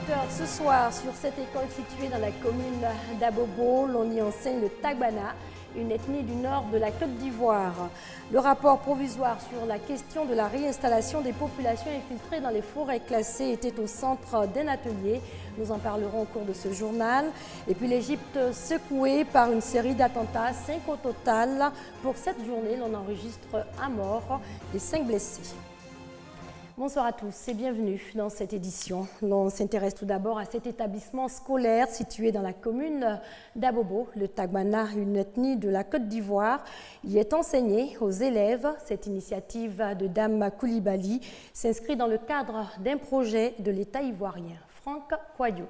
18h ce soir, sur cette école située dans la commune d'Abobo, l'on y enseigne le Tagbana, une ethnie du nord de la Côte d'Ivoire. Le rapport provisoire sur la question de la réinstallation des populations infiltrées dans les forêts classées était au centre d'un atelier. Nous en parlerons au cours de ce journal. Et puis l'Égypte secouée par une série d'attentats, 5 au total. Pour cette journée, l'on enregistre un mort et 5 blessés. Bonsoir à tous et bienvenue dans cette édition. On s'intéresse tout d'abord à cet établissement scolaire situé dans la commune d'Abobo. Le Tagbana, une ethnie de la Côte d'Ivoire, y est enseigné aux élèves. Cette initiative de Dame Koulibaly s'inscrit dans le cadre d'un projet de l'État ivoirien. Franck Kouadio.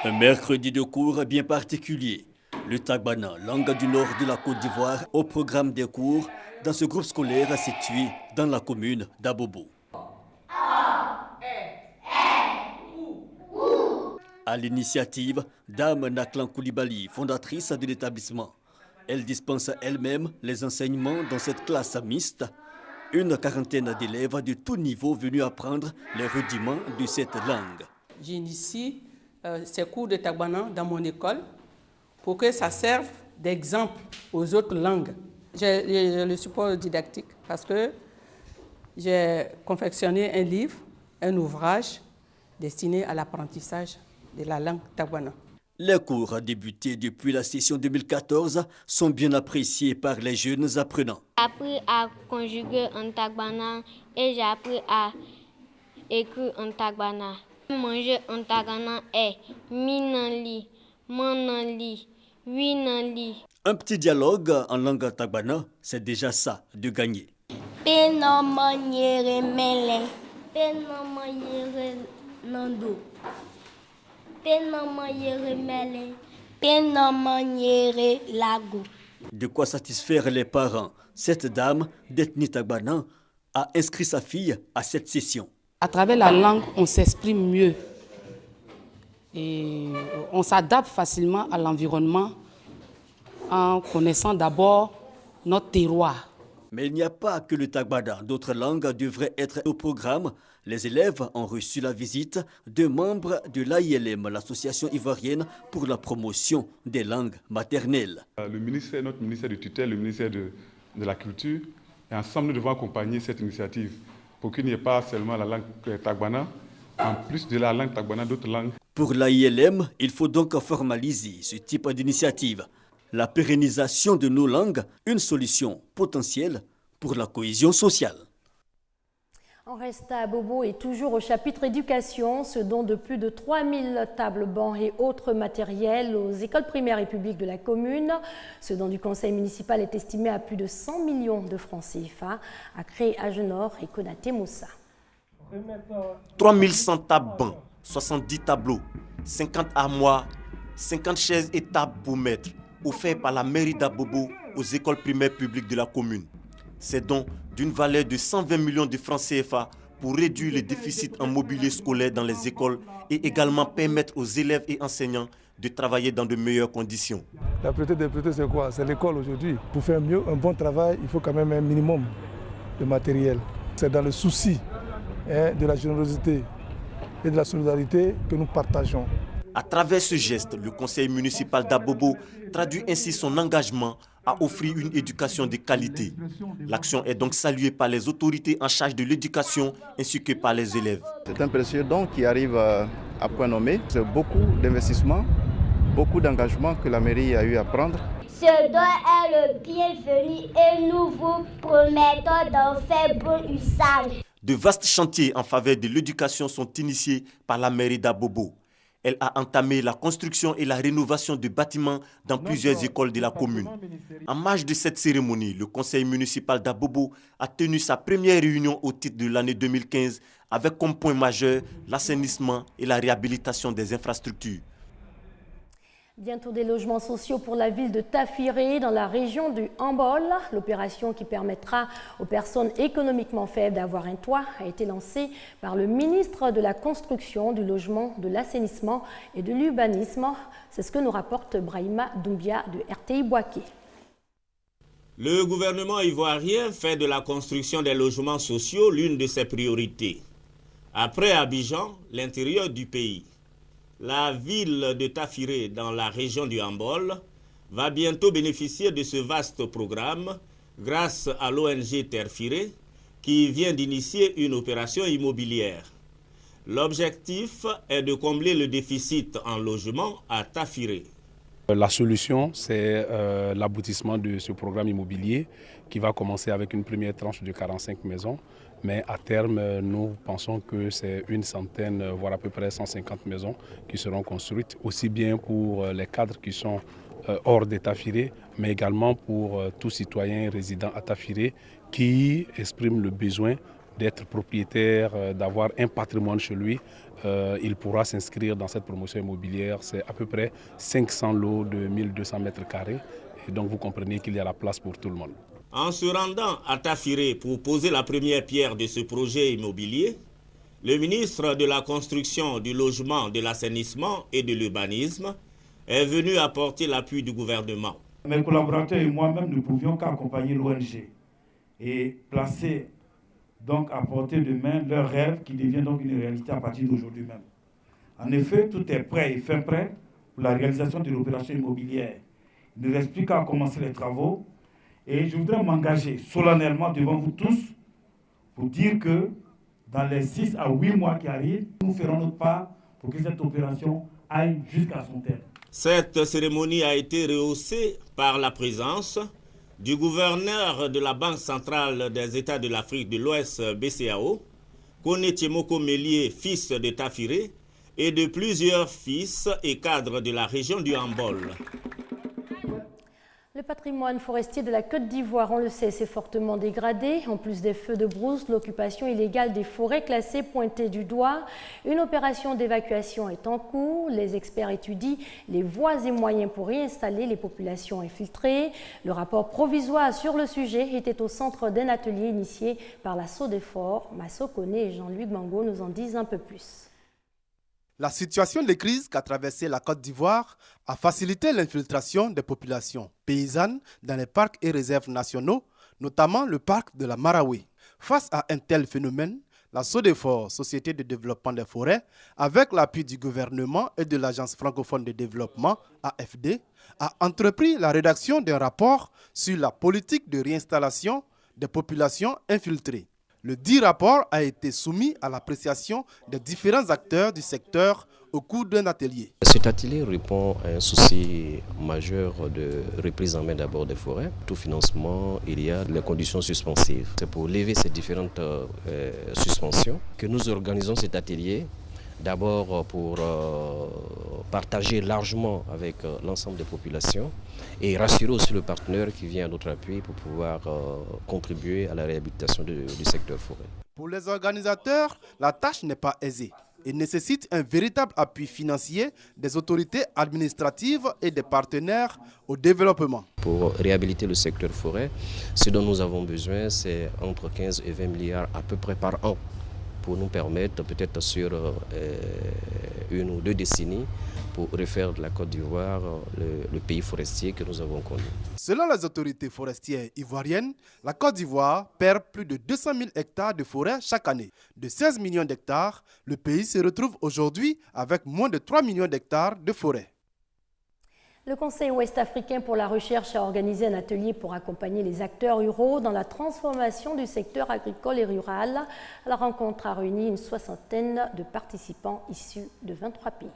Un mercredi de cours bien particulier. Le Tagbana, langue du nord de la Côte d'Ivoire, au programme des cours dans ce groupe scolaire situé dans la commune d'Abobo. À l'initiative Dame Naklan Koulibaly, fondatrice de l'établissement. Elle dispense elle-même les enseignements dans cette classe mixte. Une quarantaine d'élèves de tout niveau venus apprendre les rudiments de cette langue. J'initie ces cours de Tagbana dans mon école pour que ça serve d'exemple aux autres langues. J'ai le support didactique parce que j'ai confectionné un livre, un ouvrage destiné à l'apprentissage de la langue tagbana. Les cours débutés depuis la session 2014 sont bien appréciés par les jeunes apprenants. J'ai appris à conjuguer en tagbana et j'ai appris à écrire en tagbana. Manger en tagbana est minanli, mananli, winanli. Un petit dialogue en langue tagbana, c'est déjà ça de gagner. De quoi satisfaire les parents. Cette dame d'ethnie tagbana a inscrit sa fille à cette session. À travers la langue, on s'exprime mieux et on s'adapte facilement à l'environnement en connaissant d'abord notre terroir. Mais il n'y a pas que le Tagbana. D'autres langues devraient être au programme. Les élèves ont reçu la visite de membres de l'AILM, l'association ivoirienne pour la promotion des langues maternelles. Le ministère, notre ministère de tutelle, le ministère de la Culture, et ensemble nous devons accompagner cette initiative pour qu'il n'y ait pas seulement la langue Tagbana, en plus de la langue Tagbana, d'autres langues. Pour l'AILM, il faut donc formaliser ce type d'initiative. La pérennisation de nos langues, une solution potentielle pour la cohésion sociale. On reste à Bobo et toujours au chapitre éducation, ce don de plus de 3000 tables, bancs et autres matériels aux écoles primaires et publiques de la commune. Ce don du conseil municipal est estimé à plus de 100 millions de francs CFA, a créé Agenor et Konaté Moussa. 3100 tables bancs, 70 tableaux, 50 armoires, 50 chaises et tables pour maître, offert par la mairie d'Abobo aux écoles primaires publiques de la commune. C'est donc d'une valeur de 120 millions de francs CFA pour réduire le déficit en mobilier scolaire dans les écoles et également permettre aux élèves et enseignants de travailler dans de meilleures conditions. La priorité des priorités, c'est quoi? C'est l'école aujourd'hui. Pour faire mieux, un bon travail, il faut quand même un minimum de matériel. C'est dans le souci de la générosité et de la solidarité que nous partageons. À travers ce geste, le conseil municipal d'Abobo traduit ainsi son engagement à offrir une éducation de qualité. L'action est donc saluée par les autorités en charge de l'éducation ainsi que par les élèves. C'est un précieux don qui arrive à point nommé. C'est beaucoup d'investissements, beaucoup d'engagements que la mairie a eu à prendre. Ce don est le bienvenu et nous vous promettons d'en faire bon usage. De vastes chantiers en faveur de l'éducation sont initiés par la mairie d'Abobo. Elle a entamé la construction et la rénovation de bâtiments dans plusieurs écoles de la commune. En marge de cette cérémonie, le conseil municipal d'Abobo a tenu sa première réunion au titre de l'année 2015 avec comme point majeur l'assainissement et la réhabilitation des infrastructures. Bientôt des logements sociaux pour la ville de Tafiré dans la région du Hambol. L'opération qui permettra aux personnes économiquement faibles d'avoir un toit a été lancée par le ministre de la Construction, du Logement, de l'Assainissement et de l'Urbanisme. C'est ce que nous rapporte Brahima Doumbia de RTI Boaké. Le gouvernement ivoirien fait de la construction des logements sociaux l'une de ses priorités. Après Abidjan, l'intérieur du pays. La ville de Tafiré, dans la région du Hambol, va bientôt bénéficier de ce vaste programme grâce à l'ONG Terfiré qui vient d'initier une opération immobilière. L'objectif est de combler le déficit en logement à Tafiré. La solution, c'est l'aboutissement de ce programme immobilier qui va commencer avec une première tranche de 45 maisons. Mais à terme, nous pensons que c'est une centaine, voire à peu près 150 maisons qui seront construites, aussi bien pour les cadres qui sont hors de Tafiré, mais également pour tout citoyen résident à Tafiré qui exprime le besoin d'être propriétaire, d'avoir un patrimoine chez lui. Il pourra s'inscrire dans cette promotion immobilière. C'est à peu près 500 lots de 1200 mètres carrés. Et donc vous comprenez qu'il y a la place pour tout le monde. En se rendant à Tafiré pour poser la première pierre de ce projet immobilier, le ministre de la Construction, du Logement, de l'Assainissement et de l'Urbanisme est venu apporter l'appui du gouvernement. Mes collaborateurs et moi-même ne pouvions qu'accompagner l'ONG et placer donc à portée de main leur rêve qui devient donc une réalité à partir d'aujourd'hui même. En effet, tout est prêt et fin prêt pour la réalisation de l'opération immobilière. Il ne reste plus qu'à commencer les travaux et je voudrais m'engager solennellement devant vous tous pour dire que dans les 6 à 8 mois qui arrivent, nous ferons notre part pour que cette opération aille jusqu'à son terme. Cette cérémonie a été rehaussée par la présence du gouverneur de la Banque centrale des États de l'Afrique de l'Ouest, BCAO, Kone Tiemoko Mélié, fils de Tafiré, et de plusieurs fils et cadres de la région du Hambol. Le patrimoine forestier de la Côte d'Ivoire, on le sait, s'est fortement dégradé. En plus des feux de brousse, l'occupation illégale des forêts classées pointée du doigt. Une opération d'évacuation est en cours. Les experts étudient les voies et moyens pour réinstaller les populations infiltrées. Le rapport provisoire sur le sujet était au centre d'un atelier initié par la SODEFOR. Masso Kone et Jean-Louis Gbango nous en disent un peu plus. La situation de crise qu'a traversée la Côte d'Ivoire a facilité l'infiltration des populations paysannes dans les parcs et réserves nationaux, notamment le parc de la Marawi. Face à un tel phénomène, la SODEFOR, Société de développement des forêts, avec l'appui du gouvernement et de l'Agence francophone de développement, AFD, a entrepris la rédaction d'un rapport sur la politique de réinstallation des populations infiltrées. Le dit rapport a été soumis à l'appréciation des différents acteurs du secteur au cours d'un atelier. Cet atelier répond à un souci majeur de reprise en main d'abord des forêts. Tout financement, il y a les conditions suspensives. C'est pour lever ces différentes suspensions que nous organisons cet atelier. D'abord pour partager largement avec l'ensemble des populations et rassurer aussi le partenaire qui vient à notre appui pour pouvoir contribuer à la réhabilitation du secteur forêt. Pour les organisateurs, la tâche n'est pas aisée et nécessite un véritable appui financier des autorités administratives et des partenaires au développement. Pour réhabiliter le secteur forêt, ce dont nous avons besoin, c'est entre 15 et 20 milliards à peu près par an, pour nous permettre peut-être sur 1 ou 2 décennies pour refaire de la Côte d'Ivoire le pays forestier que nous avons connu. Selon les autorités forestières ivoiriennes, la Côte d'Ivoire perd plus de 200 000 hectares de forêt chaque année. De 16 millions d'hectares, le pays se retrouve aujourd'hui avec moins de 3 millions d'hectares de forêt. Le Conseil ouest-africain pour la recherche a organisé un atelier pour accompagner les acteurs ruraux dans la transformation du secteur agricole et rural. La rencontre a réuni une soixantaine de participants issus de 23 pays.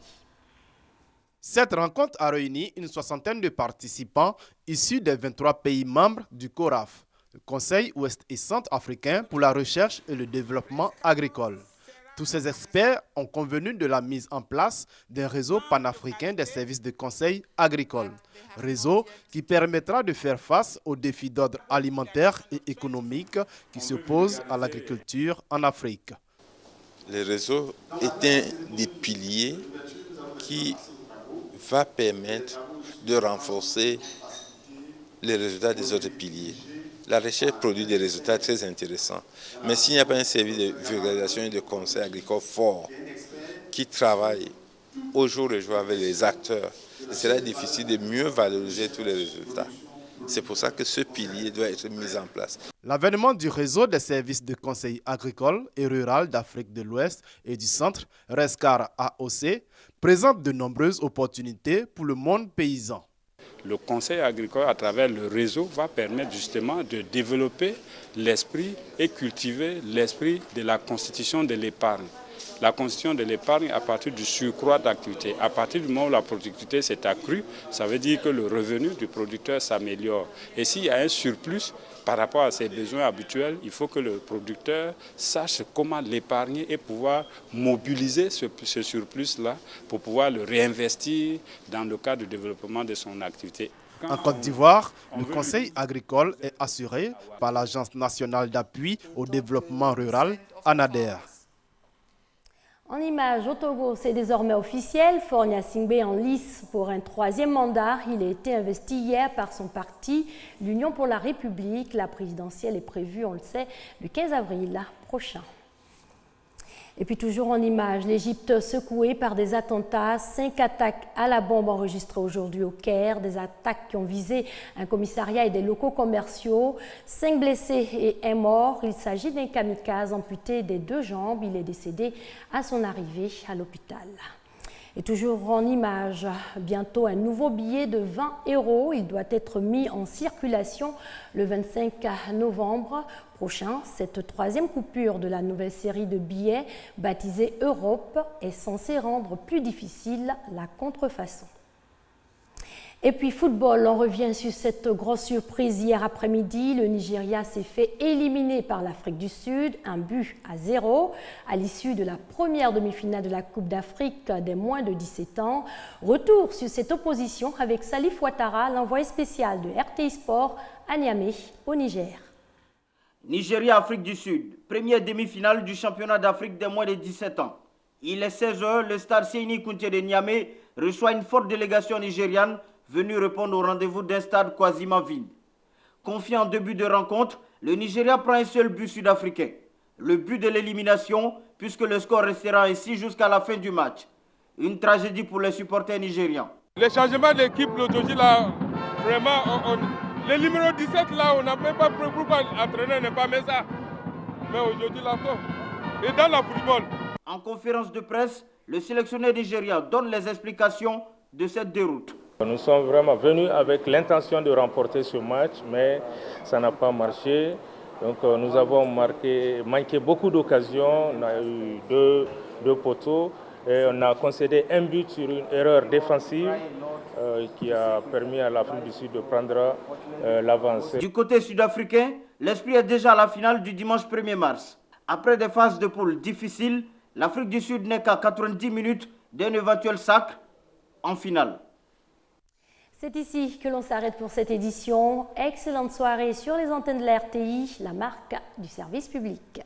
Cette rencontre a réuni une soixantaine de participants issus des 23 pays membres du CORAF, le Conseil ouest et centre-africain pour la recherche et le développement agricole. Tous ces experts ont convenu de la mise en place d'un réseau panafricain des services de conseil agricole. Réseau qui permettra de faire face aux défis d'ordre alimentaire et économique qui se posent à l'agriculture en Afrique. Le réseau est un des piliers qui va permettre de renforcer les résultats des autres piliers. La recherche produit des résultats très intéressants. Mais s'il n'y a pas un service de vulgarisation et de conseil agricole fort qui travaille au jour le jour avec les acteurs, il sera difficile de mieux valoriser tous les résultats. C'est pour ça que ce pilier doit être mis en place. L'avènement du réseau des services de conseil agricole et rural d'Afrique de l'Ouest et du Centre, RESCAR AOC, présente de nombreuses opportunités pour le monde paysan. Le conseil agricole, à travers le réseau, va permettre justement de développer l'esprit et cultiver l'esprit de la constitution de l'épargne. La constitution de l'épargne à partir du surcroît d'activité. À partir du moment où la productivité s'est accrue, ça veut dire que le revenu du producteur s'améliore. Et s'il y a un surplus par rapport à ses besoins habituels, il faut que le producteur sache comment l'épargner et pouvoir mobiliser ce surplus-là pour pouvoir le réinvestir dans le cadre du développement de son activité. En Côte d'Ivoire, le conseil agricole est assuré par l'Agence nationale d'appui au développement rural, ANADER. En images, au Togo, c'est désormais officiel. Faure Gnassingbé en lice pour un 3e mandat. Il a été investi hier par son parti, l'Union pour la République. La présidentielle est prévue, on le sait, le 15 avril prochain. Et puis toujours en images, l'Égypte secouée par des attentats, 5 attaques à la bombe enregistrées aujourd'hui au Caire, des attaques qui ont visé un commissariat et des locaux commerciaux, 5 blessés et 1 mort. Il s'agit d'un kamikaze amputé des 2 jambes. Il est décédé à son arrivée à l'hôpital. Et toujours en images, bientôt un nouveau billet de 20 €. Il doit être mis en circulation le 25 novembre prochain. Cette 3e coupure de la nouvelle série de billets, baptisée Europe, est censée rendre plus difficile la contrefaçon. Et puis football, on revient sur cette grosse surprise hier après-midi. Le Nigeria s'est fait éliminer par l'Afrique du Sud, 1-0 à l'issue de la première demi-finale de la Coupe d'Afrique des moins de 17 ans. Retour sur cette opposition avec Salif Ouattara, l'envoyé spécial de RTI Sport à Niamey, au Niger. Nigeria-Afrique du Sud, première demi-finale du championnat d'Afrique des moins de 17 ans. Il est 16 h, le stade Séni Kounté de Niamey reçoit une forte délégation nigériane venue répondre au rendez-vous d'un stade quasiment vide. Confiant en début de rencontre, le Nigeria prend un seul but sud-africain. Le but de l'élimination, puisque le score restera ainsi jusqu'à la fin du match. Une tragédie pour les supporters nigérians. Le changement d'équipe, l'aujourd'hui là, vraiment, le numéro 17 là, on n'a même pas pris pour entraîner, n'est pas mis ça. Mais aujourd'hui là, et dans la football. En conférence de presse, le sélectionneur nigérien donne les explications de cette déroute. Nous sommes vraiment venus avec l'intention de remporter ce match, mais ça n'a pas marché. Donc nous avons manqué beaucoup d'occasions. On a eu deux poteaux et on a concédé un but sur une erreur défensive qui a permis à l'Afrique du Sud de prendre l'avance. Du côté sud-africain, l'esprit est déjà à la finale du dimanche 1er mars. Après des phases de poule difficiles, l'Afrique du Sud n'est qu'à 90 minutes d'un éventuel sacre en finale. C'est ici que l'on s'arrête pour cette édition. Excellente soirée sur les antennes de la RTI, la marque du service public.